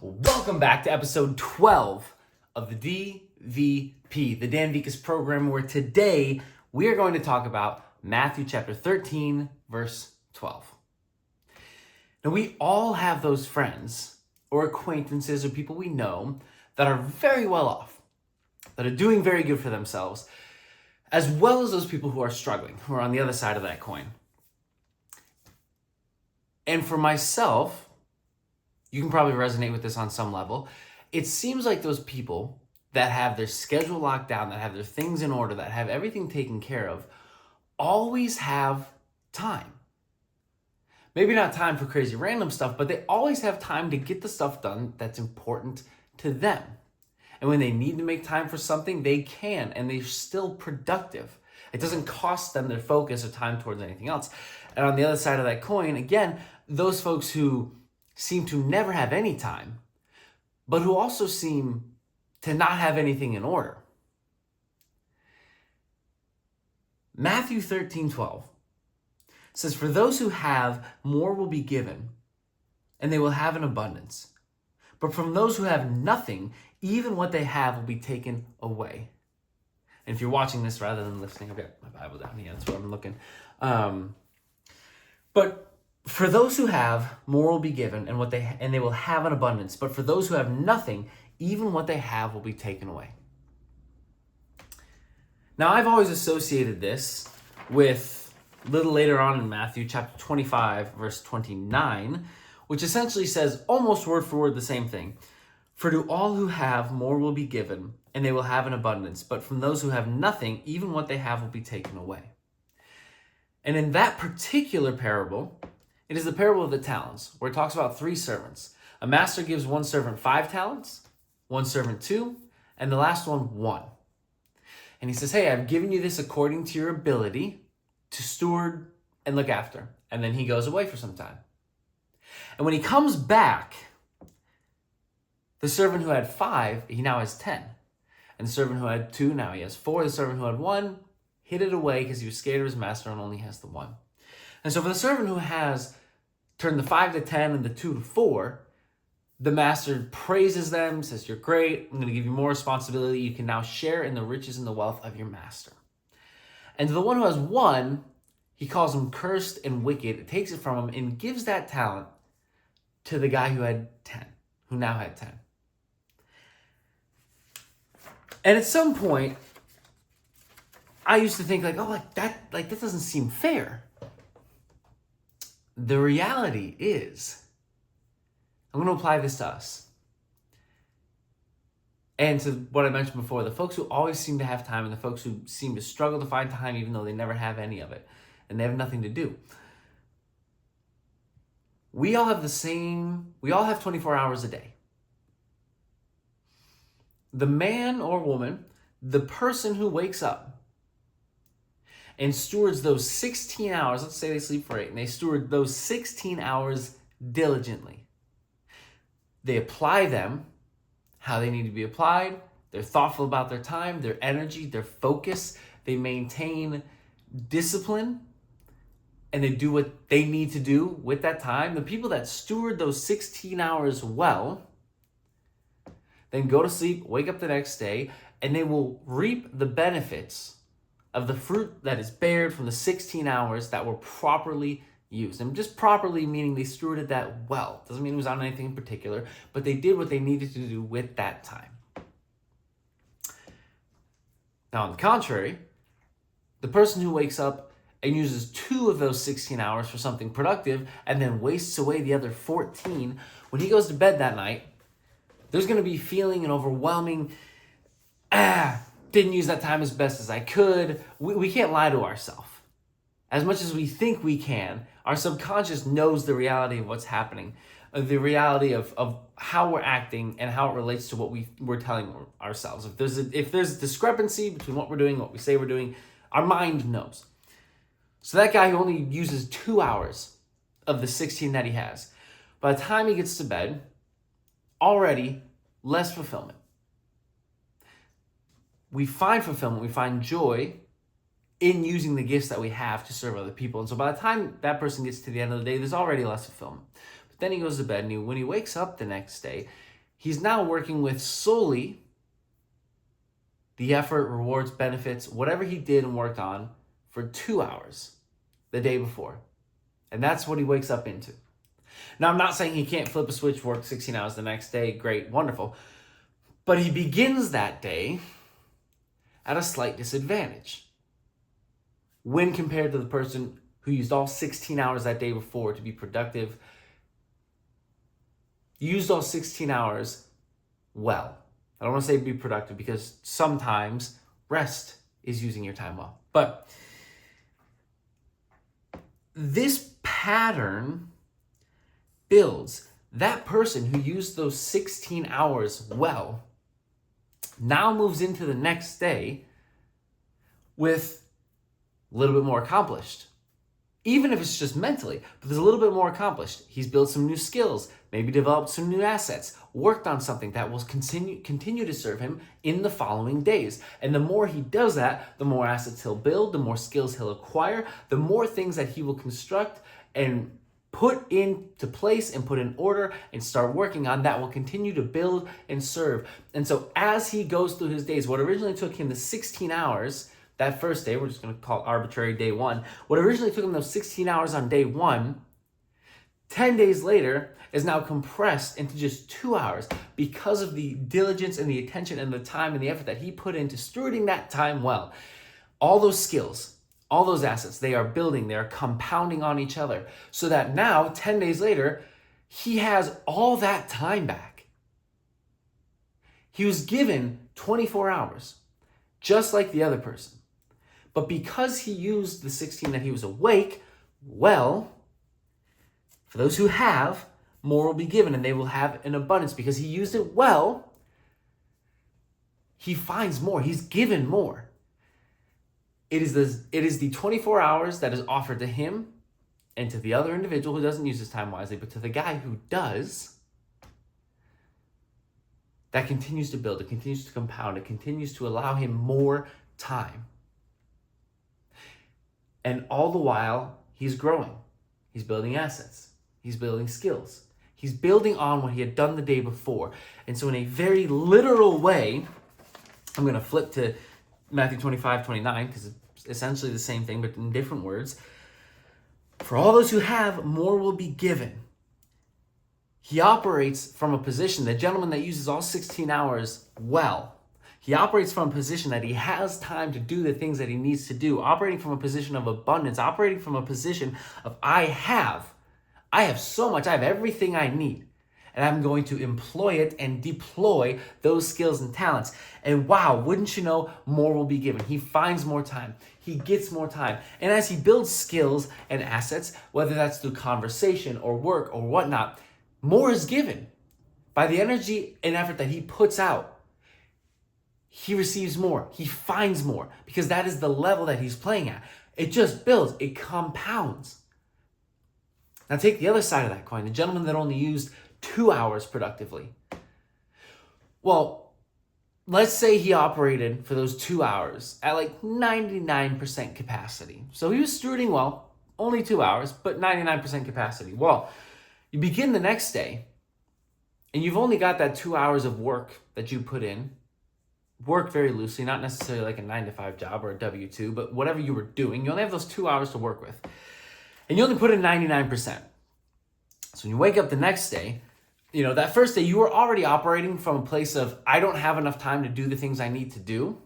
Welcome back to episode 12 of the DVP, the Dan Vikas program, where today we are going to talk about Matthew chapter 13, verse 12. Now, we all have those friends or acquaintances or people we know that are very well off, that are doing very good for themselves, as well as those people who are struggling, who are on the other side of that coin. And for myself, you can probably resonate with this on some level. It seems like those people that have their schedule locked down, that have their things in order, that have everything taken care of, always have time. Maybe not time for crazy random stuff, but they always have time to get the stuff done that's important to them. And when they need to make time for something, they can, and they're still productive. It doesn't cost them their focus or time towards anything else. And on the other side of that coin, again, those folks who seem to never have any time, but who also seem to not have anything in order. Matthew 13:12 says, "For those who have, more will be given, and they will have an abundance. But from those who have nothing, even what they have will be taken away." And if you're watching this rather than listening, I've got my Bible down here, that's where I'm looking. But for those who have, more will be given, and they will have an abundance. But for those who have nothing, even what they have will be taken away. Now, I've always associated this with a little later on in Matthew chapter 25, verse 29, which essentially says almost word for word the same thing. "For to all who have, more will be given, and they will have an abundance. But from those who have nothing, even what they have will be taken away." And in that particular parable, it is the parable of the talents, where it talks about 3 servants. A master gives one servant 5 talents, one servant 2, and the last one 1. And he says, "Hey, I've given you this according to your ability to steward and look after." And then he goes away for some time. And when he comes back, the servant who had 5, he now has 10. And the servant who had 2, now he has 4. The servant who had 1 hid it away because he was scared of his master and only has the 1. And so for the servant who has turned the 5 to 10 and the 2 to 4, the master praises them, says, "You're great. I'm going to give you more responsibility. You can now share in the riches and the wealth of your master." And to the one who has 1, he calls him cursed and wicked, takes it from him, and gives that talent to the guy who had 10, who now had 10. And at some point, I used to think that doesn't seem fair. The reality is, I'm going to apply this to us. And to what I mentioned before, the folks who always seem to have time and the folks who seem to struggle to find time even though they never have any of it and they have nothing to do. We all have 24 hours a day. The man or woman, the person who wakes up and stewards those 16 hours, let's say they sleep for 8, and they steward those 16 hours diligently. They apply them how they need to be applied. They're thoughtful about their time, their energy, their focus. They maintain discipline, and they do what they need to do with that time. The people that steward those 16 hours well, then go to sleep, wake up the next day, and they will reap the benefits of the fruit that is bared from the 16 hours that were properly used. And just properly meaning they stewarded that well. Doesn't mean it was on anything in particular, but they did what they needed to do with that time. Now, on the contrary, the person who wakes up and uses 2 of those 16 hours for something productive and then wastes away the other 14, when he goes to bed that night, there's going to be feeling an overwhelming, didn't use that time as best as I could. We can't lie to ourselves. As much as we think we can, our subconscious knows the reality of what's happening, the reality of how we're acting and how it relates to what we're telling ourselves. If there's a discrepancy between what we're doing and what we say we're doing, our mind knows. So that guy who only uses 2 hours of the 16 that he has, by the time he gets to bed, already less fulfillment. We find fulfillment, we find joy in using the gifts that we have to serve other people. And so by the time that person gets to the end of the day, there's already less fulfillment. But then he goes to bed, and when he wakes up the next day, he's now working with solely the effort, rewards, benefits, whatever he did and worked on for 2 hours the day before. And that's what he wakes up into. Now, I'm not saying he can't flip a switch, work 16 hours the next day. Great, wonderful. But he begins that day at a slight disadvantage when compared to the person who used all 16 hours that day before to be productive, used all 16 hours well. I don't want to say be productive because sometimes rest is using your time well. But this pattern builds. That person who used those 16 hours well now moves into the next day with a little bit more accomplished. Even if it's just mentally, but there's a little bit more accomplished. He's built some new skills, maybe developed some new assets, worked on something that will continue to serve him in the following days. And the more he does that, the more assets he'll build, the more skills he'll acquire, the more things that he will construct and put into place and put in order and start working on that will continue to build and serve. And so as he goes through his days, what originally took him the 16 hours, that first day, we're just going to call it arbitrary day one, what originally took him those 16 hours on day one, 10 days later is now compressed into just 2 hours because of the diligence and the attention and the time and the effort that he put into stewarding that time well. All those skills, all those assets, they are building, they are compounding on each other so that now, 10 days later, he has all that time back. He was given 24 hours, just like the other person. But because he used the 16 that he was awake, well, for those who have, more will be given and they will have an abundance. Because he used it well, he finds more, he's given more. It is the 24 hours that is offered to him and to the other individual who doesn't use his time wisely, but to the guy who does, that continues to build, it continues to compound, it continues to allow him more time. And all the while, he's growing. He's building assets. He's building skills. He's building on what he had done the day before. And so in a very literal way, I'm going to flip to Matthew 25:29, because it's essentially the same thing, but in different words. For all those who have, more will be given. He operates from a position, the gentleman that uses all 16 hours well, he operates from a position that he has time to do the things that he needs to do, operating from a position of abundance, operating from a position of I have so much, I have everything I need. And I'm going to employ it and deploy those skills and talents. And wow, wouldn't you know, more will be given. He finds more time. He gets more time. And as he builds skills and assets, whether that's through conversation or work or whatnot, more is given. By the energy and effort that he puts out, he receives more. He finds more because that is the level that he's playing at. It just builds. It compounds. Now take the other side of that coin, the gentleman that only used 2 hours productively. Well, let's say he operated for those 2 hours at like 99% capacity. So he was stewarding well, only 2 hours, but 99% capacity. Well, you begin the next day and you've only got that 2 hours of work that you put in. Work very loosely, not necessarily like a 9-to-5 job or a W-2, but whatever you were doing, you only have those 2 hours to work with. And you only put in 99%. So when you wake up the next day, that first day you were already operating from a place of, I don't have enough time to do the things I need to do,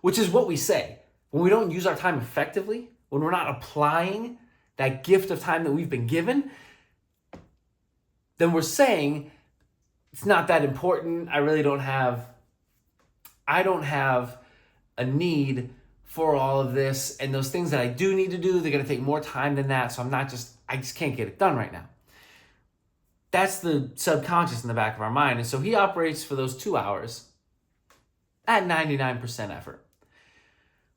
which is what we say. When we don't use our time effectively, when we're not applying that gift of time that we've been given, then we're saying, it's not that important. I don't have a need for all of this. And those things that I do need to do, they're going to take more time than that. So I just can't get it done right now. That's the subconscious in the back of our mind. And so he operates for those 2 hours at 99% effort.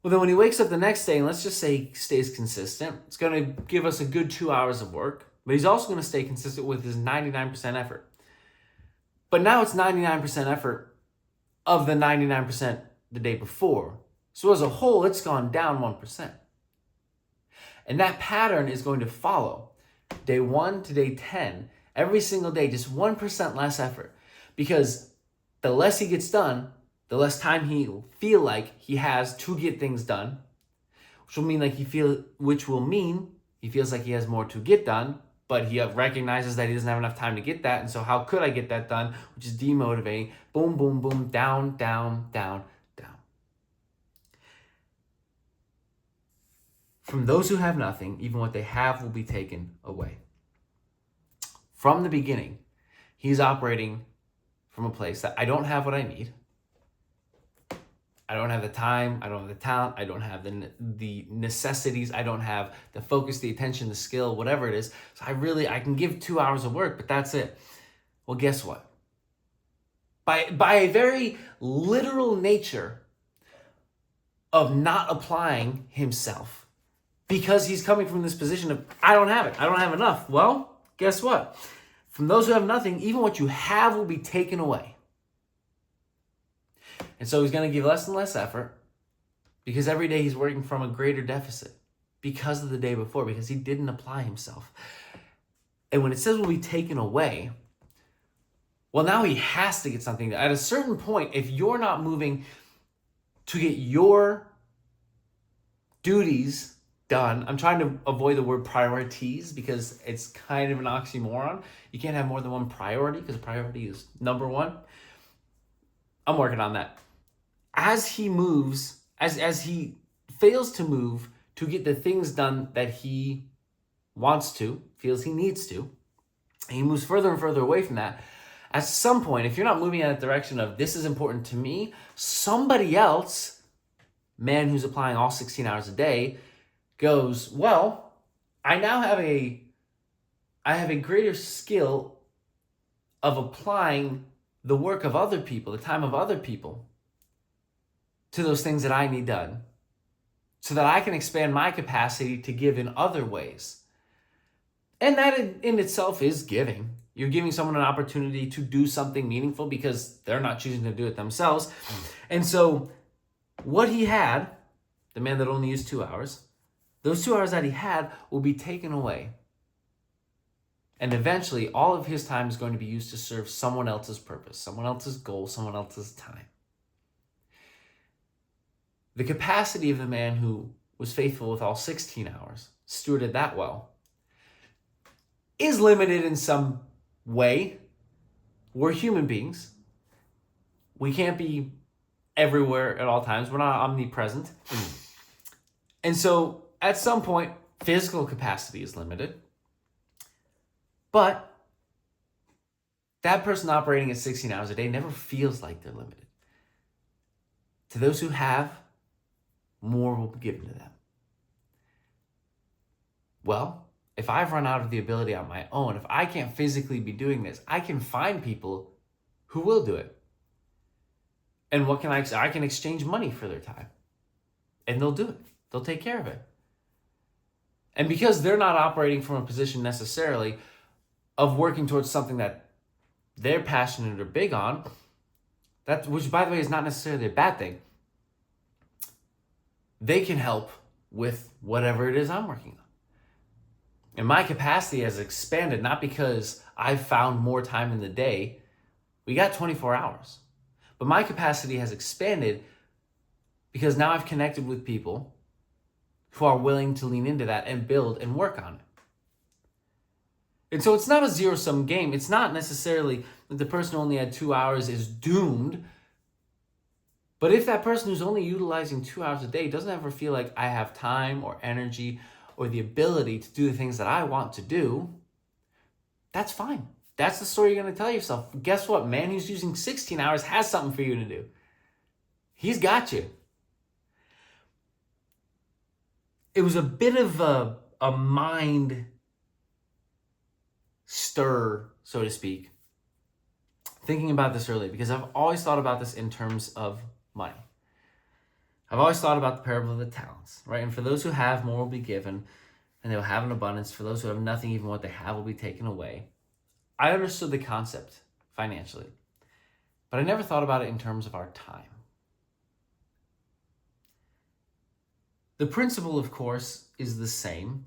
Well, then when he wakes up the next day, and let's just say he stays consistent, it's going to give us a good 2 hours of work, but he's also going to stay consistent with his 99% effort. But now it's 99% effort of the 99% the day before. So as a whole, it's gone down 1%. And that pattern is going to follow day 1 to day 10. Every single day, just 1% less effort. Because the less he gets done, the less time he'll feel like he has to get things done, which will mean he feels like he has more to get done, but he recognizes that he doesn't have enough time to get that. And so how could I get that done? Which is demotivating. Boom, boom, boom, down, down, down, down. From those who have nothing, even what they have will be taken away. From the beginning, he's operating from a place that I don't have what I need. I don't have the time, I don't have the talent, I don't have the necessities, I don't have the focus, the attention, the skill, whatever it is. So I can give 2 hours of work, but that's it. Well, guess what? By a very literal nature of not applying himself, because he's coming from this position of, I don't have it, I don't have enough. Well, guess what? From those who have nothing, even what you have will be taken away. And so he's going to give less and less effort because every day he's working from a greater deficit because of the day before, because he didn't apply himself. And when it says will be taken away, well, now he has to get something. At a certain point, if you're not moving to get your duties done, I'm trying to avoid the word priorities because it's kind of an oxymoron. You can't have more than one priority because priority is number one. I'm working on that. As he moves, as he fails to move to get the things done that he wants to, feels he needs to, and he moves further and further away from that, at some point, if you're not moving in that direction of this is important to me, somebody else, man who's applying all 16 hours a day, goes, well, I now have a greater skill of applying the work of other people, the time of other people, to those things that I need done, so that I can expand my capacity to give in other ways. And that in itself is giving. You're giving someone an opportunity to do something meaningful because they're not choosing to do it themselves. And so what he had, the man that only used 2 hours, those 2 hours that he had will be taken away. And eventually, all of his time is going to be used to serve someone else's purpose, someone else's goal, someone else's time. The capacity of the man who was faithful with all 16 hours, stewarded that well, is limited in some way. We're human beings. We can't be everywhere at all times. We're not omnipresent. And so, at some point, physical capacity is limited. But that person operating at 16 hours a day never feels like they're limited. To those who have, more will be given to them. Well, if I've run out of the ability on my own, if I can't physically be doing this, I can find people who will do it. And what can I can exchange money for their time. And they'll do it. They'll take care of it. And because they're not operating from a position necessarily of working towards something that they're passionate or big on, which by the way is not necessarily a bad thing, they can help with whatever it is I'm working on. And my capacity has expanded, not because I've found more time in the day. We got 24 hours. But my capacity has expanded because now I've connected with people who are willing to lean into that and build and work on it. And so it's not a zero-sum game. It's not necessarily that the person who only had 2 hours is doomed. But if that person who's only utilizing 2 hours a day doesn't ever feel like I have time or energy or the ability to do the things that I want to do, that's fine. That's the story you're going to tell yourself. Guess what? Man who's using 16 hours has something for you to do. He's got you. It was a bit of a mind stir, so to speak, thinking about this earlier, because I've always thought about this in terms of money. I've always thought about the parable of the talents, right? And for those who have, more will be given, and they'll have an abundance. For those who have nothing, even what they have will be taken away. I understood the concept financially, but I never thought about it in terms of our time. The principle, of course, is the same.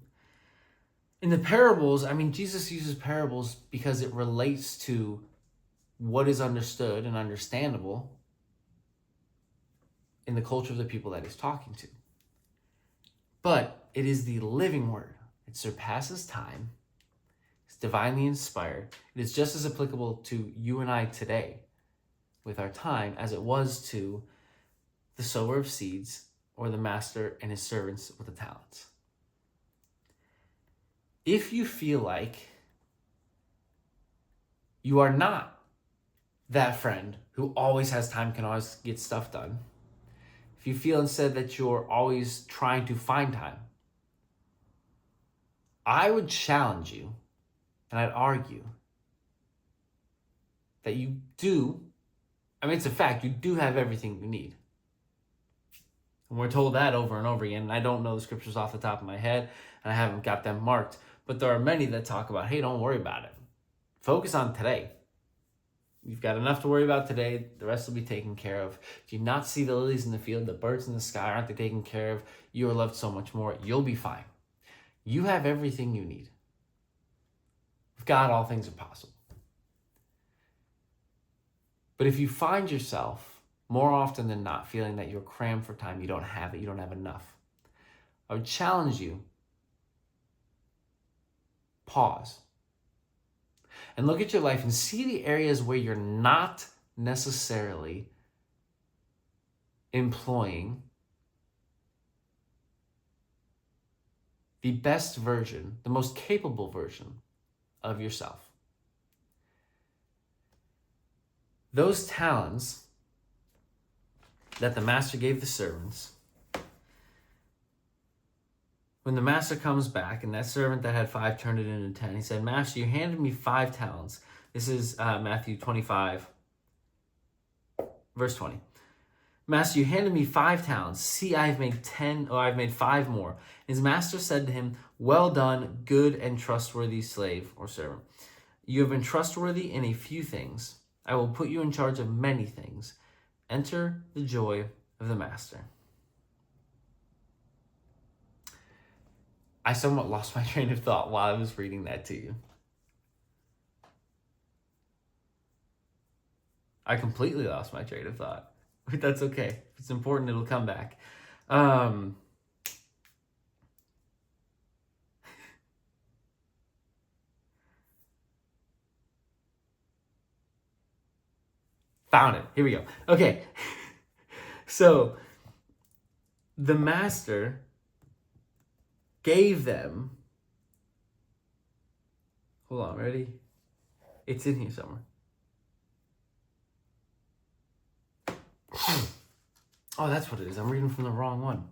In the parables, Jesus uses parables because it relates to what is understood and understandable in the culture of the people that he's talking to. But it is the living word. It surpasses time. It's divinely inspired. It is just as applicable to you and I today with our time as it was to the sower of seeds or the master and his servants with the talents. If you feel like you are not that friend who always has time, can always get stuff done, if you feel instead that you're always trying to find time, I would challenge you and I'd argue that you do, it's a fact, you do have everything you need. And we're told that over and over again. And I don't know the scriptures off the top of my head, and I haven't got them marked. But there are many that talk about, hey, don't worry about it. Focus on today. You've got enough to worry about today. The rest will be taken care of. Do you not see the lilies in the field, the birds in the sky? Aren't they taken care of? You are loved so much more. You'll be fine. You have everything you need. With God, all things are possible. But if you find yourself more often than not feeling that you're crammed for time, you don't have it, you don't have enough, I would challenge you, pause and look at your life and see the areas where you're not necessarily employing the best version, the most capable version of yourself. Those talents that the master gave the servants, when the master comes back, and that servant that had 5 turned it into 10, he said, Master, you handed me 5 talents. This is Matthew 25, verse 20. Master, you handed me 5 talents. See, I've made 5 more. His master said to him, well done, good and trustworthy slave or servant. You have been trustworthy in a few things. I will put you in charge of many things. Enter the joy of the master. I somewhat lost my train of thought while I was reading that to you. I completely lost my train of thought. But that's okay. If it's important, it'll come back. Found it. Here we go. Okay. So the master gave them, hold on, ready? It's in here somewhere. Oh, that's what it is. I'm reading from the wrong one.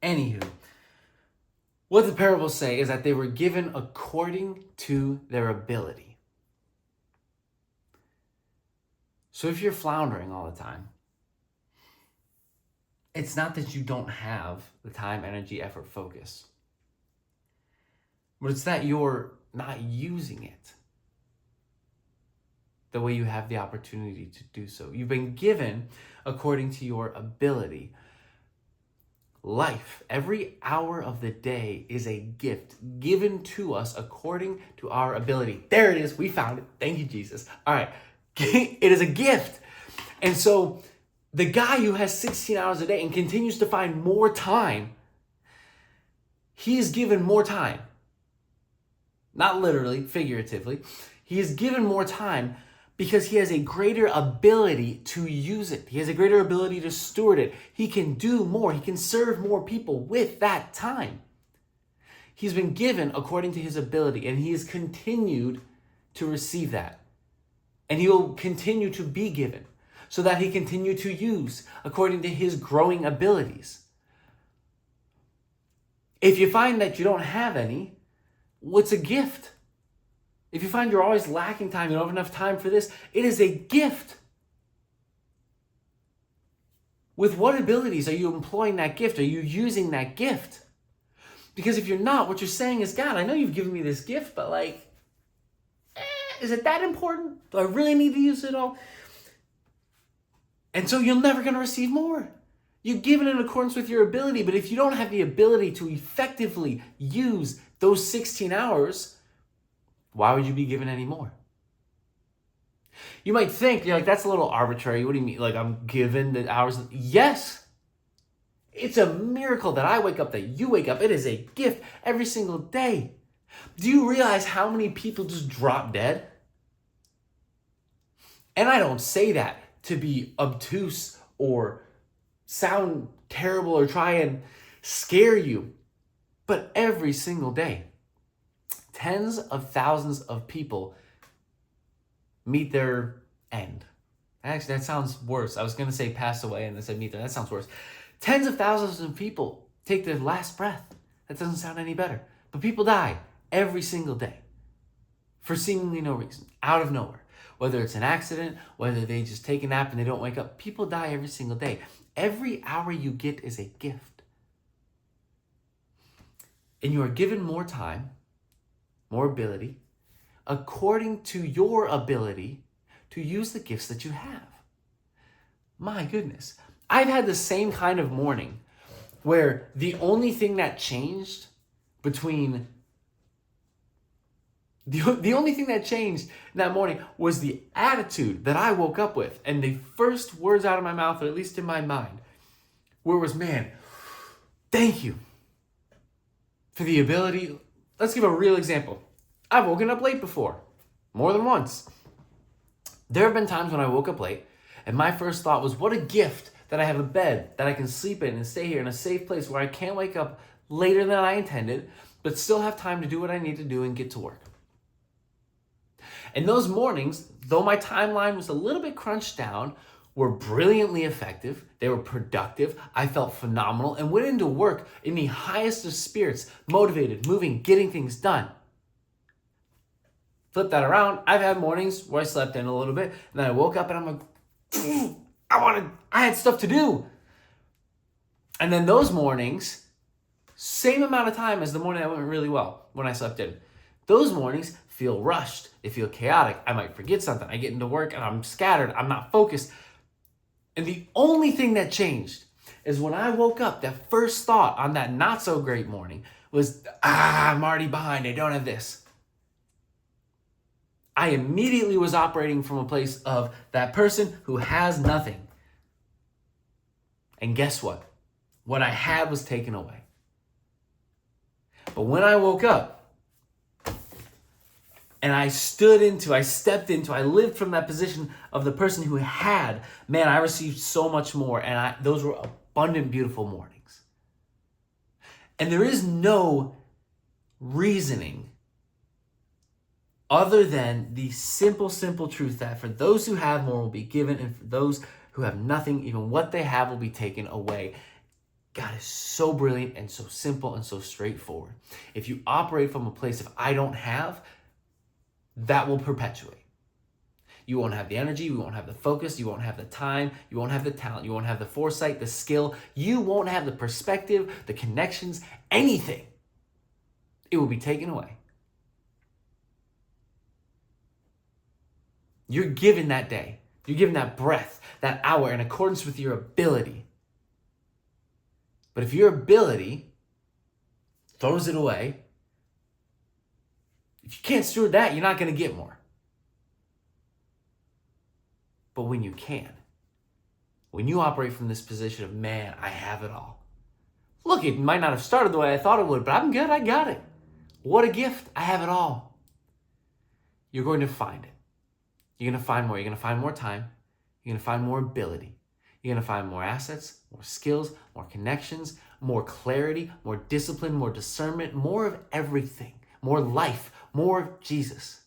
Anywho, what the parables say is that they were given according to their ability. So if you're floundering all the time, it's not that you don't have the time, energy, effort, focus, but it's that you're not using it the way you have the opportunity to do so. You've been given according to your ability. Life, every hour of the day is a gift given to us according to our ability. There it is. We found it. Thank you, Jesus. All right. It is a gift. And so the guy who has 16 hours a day and continues to find more time, he is given more time. Not literally, figuratively. He is given more time because he has a greater ability to use it. He has a greater ability to steward it. He can do more. He can serve more people with that time. He's been given according to his ability, and he has continued to receive that. And he will continue to be given so that he continue to use according to his growing abilities. If you find that you don't have any, what's a gift? If you find you're always lacking time, you don't have enough time for this, it is a gift. With what abilities are you employing that gift? Are you using that gift? Because if you're not, what you're saying is, God, I know you've given me this gift, but is it that important? Do I really need to use it all? And so you're never going to receive more. You give it in accordance with your ability, but if you don't have the ability to effectively use those 16 hours, why would you be given any more? You might think, you're like, that's a little arbitrary. What do you mean? Like, I'm given the hours? Yes. It's a miracle that I wake up, that you wake up. It is a gift every single day. Do you realize how many people just drop dead? And I don't say that to be obtuse or sound terrible or try and scare you. But every single day, tens of thousands of people meet their end. Actually, that sounds worse. I was going to say pass away and then said meet their end. That sounds worse. Tens of thousands of people take their last breath. That doesn't sound any better. But people die every single day for seemingly no reason, out of nowhere. Whether it's an accident, whether they just take a nap and they don't wake up, people die every single day. Every hour you get is a gift. And you are given more time, more ability, according to your ability to use the gifts that you have. My goodness. I've had the same kind of morning where the only thing that changed between the only thing that changed that morning was the attitude that I woke up with. And the first words out of my mouth, or at least in my mind, where it was, man, thank you for the ability. Let's give a real example. I've woken up late before, more than once. There have been times when I woke up late, and my first thought was, what a gift that I have a bed that I can sleep in and stay here in a safe place where I can't wake up later than I intended, but still have time to do what I need to do and get to work. And those mornings, though my timeline was a little bit crunched down, were brilliantly effective. They were productive. I felt phenomenal and went into work in the highest of spirits, motivated, moving, getting things done. Flip that around. I've had mornings where I slept in a little bit, and then I woke up and I'm like, I had stuff to do. And then those mornings, same amount of time as the morning that went really well when I slept in. Those mornings feel rushed. They feel chaotic. I might forget something. I get into work and I'm scattered. I'm not focused. And the only thing that changed is when I woke up, that first thought on that not so great morning was, I'm already behind. I don't have this. I immediately was operating from a place of that person who has nothing. And guess what? What I had was taken away. But when I woke up, and I stepped into, I lived from that position of the person who had, man, I received so much more. And those were abundant, beautiful mornings. And there is no reasoning other than the simple truth that for those who have more will be given, and for those who have nothing, even what they have will be taken away. God is so brilliant and so simple and so straightforward. If you operate from a place of I don't have, that will perpetuate. You won't have the energy, you won't have the focus, you won't have the time, you won't have the talent, you won't have the foresight, the skill, you won't have the perspective, the connections, anything. It will be taken away. You're given that day, you're given that breath, that hour in accordance with your ability. But if your ability throws it away, if you can't steward that, you're not going to get more. But when you can, when you operate from this position of, man, I have it all. Look, it might not have started the way I thought it would, but I'm good, I got it. What a gift, I have it all. You're going to find it. You're going to find more. You're going to find more time. You're going to find more ability. You're going to find more assets, more skills, more connections, more clarity, more discipline, more discernment, more of everything, more life, more of Jesus.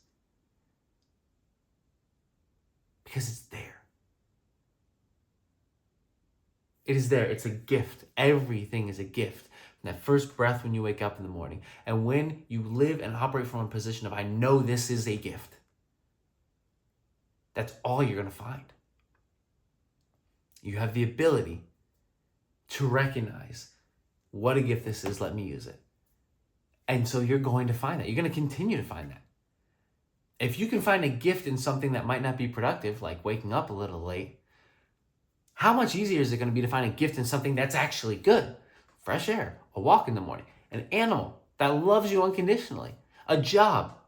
Because it's there. It is there. It's a gift. Everything is a gift. And that first breath when you wake up in the morning. And when you live and operate from a position of, I know this is a gift. That's all you're going to find. You have the ability to recognize what a gift this is. Let me use it. And so you're going to find that. You're going to continue to find that. If you can find a gift in something that might not be productive, like waking up a little late, How much easier is it going to be to find a gift in something that's actually good? Fresh air, a walk in the morning, an animal that loves you unconditionally, a job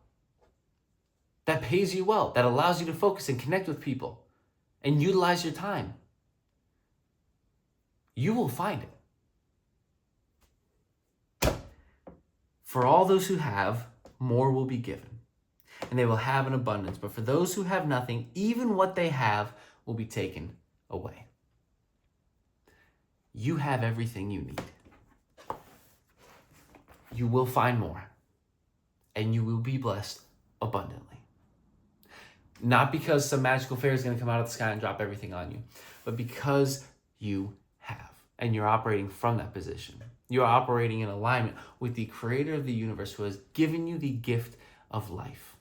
that pays you well, that allows you to focus and connect with people and utilize your time. You will find it. For all those who have, more will be given, and they will have an abundance. But for those who have nothing, even what they have will be taken away. You have everything you need. You will find more, and you will be blessed abundantly. Not because some magical fairy is going to come out of the sky and drop everything on you, but because you have, and you're operating from that position. You're operating in alignment with the creator of the universe who has given you the gift of life,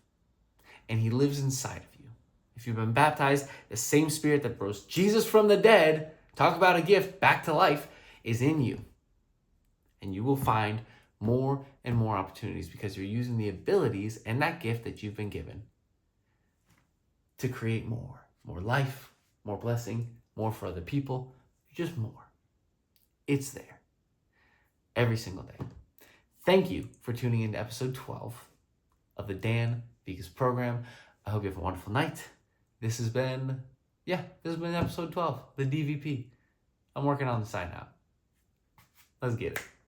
and he lives inside of you. If you've been baptized, the same spirit that rose Jesus from the dead, talk about a gift back to life, is in you. And you will find more and more opportunities because you're using the abilities and that gift that you've been given to create more life, more blessing, more for other people, just more. It's there every single day. Thank you for tuning in to episode 12 of the Dan Vigas program. I hope you have a wonderful night. This has been episode 12, the DVP. I'm working on the sign out. Let's get it.